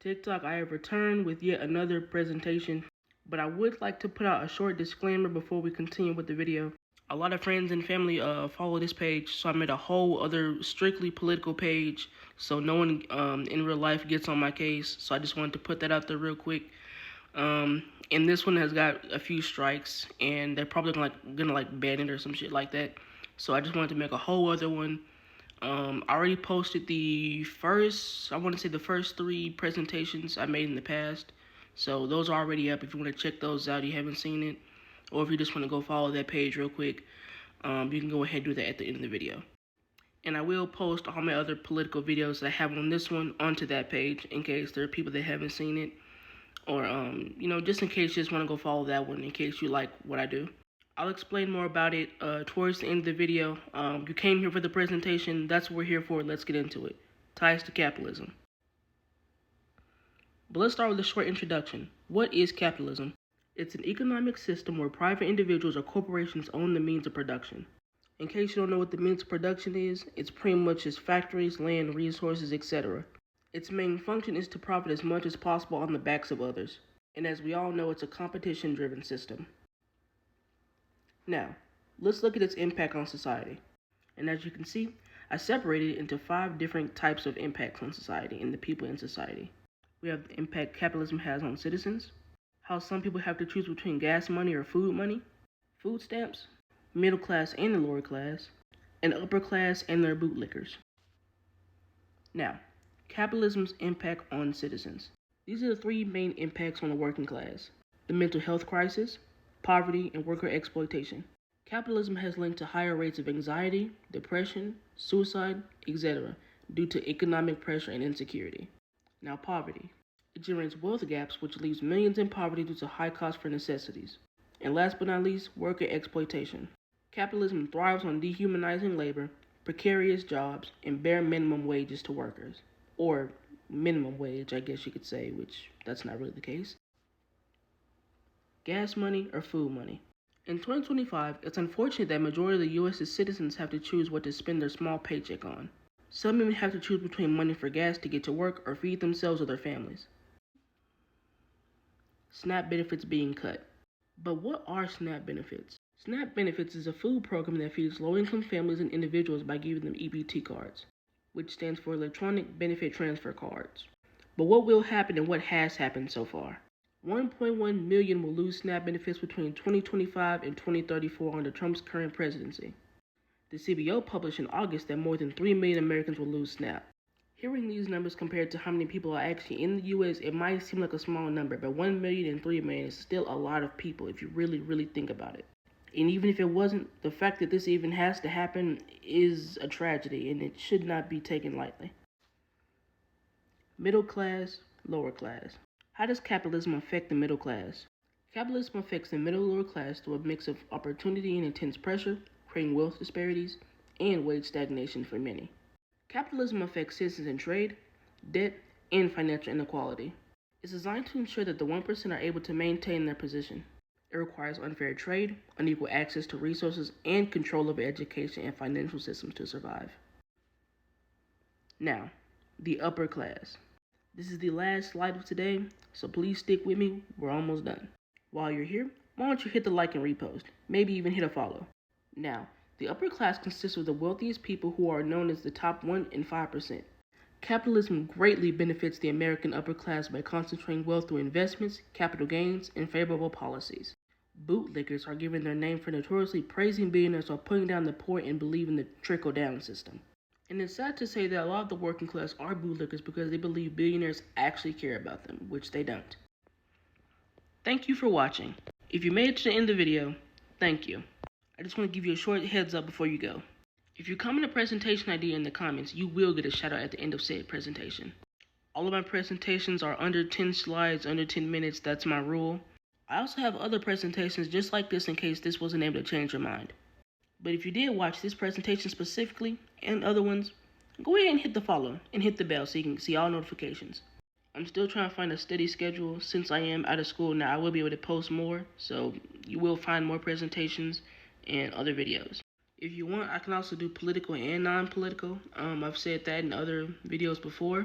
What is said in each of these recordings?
TikTok, I have returned with yet another presentation, but I would like to put out a short disclaimer before we continue with the video. A lot of friends and family follow this page, so I made a whole other strictly political page, so no one in real life gets on my case. So I just wanted to put that out there real quick. And this one has got a few strikes, and they're probably gonna ban it or some shit like that. So I just wanted to make a whole other one. I already posted the first 3 presentations I made in the past. So those are already up if you want to check those out, you haven't seen it. Or if you just want to go follow that page real quick, you can go ahead and do that at the end of the video. And I will post all my other political videos that I have on this one onto that page in case there are people that haven't seen it. Or, just in case you just want to go follow that one in case you like what I do. I'll explain more about it towards the end of the video. You came here for the presentation. That's what we're here for. Let's get into it. Ties to capitalism. But let's start with a short introduction. What is capitalism? It's an economic system where private individuals or corporations own the means of production. In case you don't know what the means of production is, it's pretty much just factories, land, resources, etc. Its main function is to profit as much as possible on the backs of others. And as we all know, it's a competition-driven system. Now, let's look at its impact on society. And as you can see, I separated it into 5 different types of impacts on society and the people in society. We have the impact capitalism has on citizens, how some people have to choose between gas money or food money, food stamps, middle class and the lower class, and upper class and their bootlickers. Now, capitalism's impact on citizens. These are the 3 main impacts on the working class: the mental health crisis, poverty, and worker exploitation. Capitalism has linked to higher rates of anxiety, depression, suicide, etc. due to economic pressure and insecurity. Now, poverty. It generates wealth gaps, which leaves millions in poverty due to high costs for necessities. And last but not least, worker exploitation. Capitalism thrives on dehumanizing labor, precarious jobs, and bare minimum wages to workers. Or minimum wage, I guess you could say, which that's not really the case. Gas money or food money. In 2025, it's unfortunate that majority of the U.S.'s citizens have to choose what to spend their small paycheck on. Some even have to choose between money for gas to get to work or feed themselves or their families. SNAP benefits being cut. But what are SNAP benefits? SNAP benefits is a food program that feeds low-income families and individuals by giving them EBT cards, which stands for Electronic Benefit Transfer Cards. But what will happen and what has happened so far? 1.1 million will lose SNAP benefits between 2025 and 2034 under Trump's current presidency. The CBO published in August that more than 3 million Americans will lose SNAP. Hearing these numbers compared to how many people are actually in the U.S., it might seem like a small number, but 1 million and 3 million is still a lot of people if you really think about it. And even if it wasn't, the fact that this even has to happen is a tragedy, and it should not be taken lightly. Middle class, lower class. How does capitalism affect the middle class? Capitalism affects the middle and lower class through a mix of opportunity and intense pressure, creating wealth disparities, and wage stagnation for many. Capitalism affects citizens in trade, debt, and financial inequality. It's designed to ensure that the 1% are able to maintain their position. It requires unfair trade, unequal access to resources, and control over education and financial systems to survive. Now, the upper class. This is the last slide of today, so please stick with me, we're almost done. While you're here, why don't you hit the like and repost, maybe even hit a follow. Now, the upper class consists of the wealthiest people who are known as the top 1 in 5%. Capitalism greatly benefits the American upper class by concentrating wealth through investments, capital gains, and favorable policies. Bootlickers are given their name for notoriously praising billionaires while putting down the poor and believing the trickle-down system. And it's sad to say that a lot of the working class are bootlickers because they believe billionaires actually care about them, which they don't. Thank you for watching. If you made it to the end of the video, thank you. I just want to give you a short heads up before you go. If you comment a presentation idea in the comments, you will get a shout out at the end of said presentation. All of my presentations are under 10 slides, under 10 minutes, that's my rule. I also have other presentations just like this in case this wasn't able to change your mind. But if you did watch this presentation specifically, and other ones, go ahead and hit the follow and hit the bell so you can see all notifications. I'm still trying to find a steady schedule. Since I am out of school now, I will be able to post more, so you will find more presentations and other videos. If you want, I can also do political and non-political. I've said that in other videos before,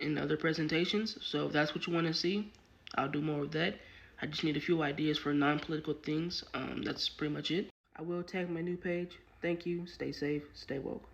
in other presentations. So if that's what you want to see, I'll do more of that. I just need a few ideas for non-political things. That's pretty much it. I will tag my new page. Thank you. Stay safe. Stay woke.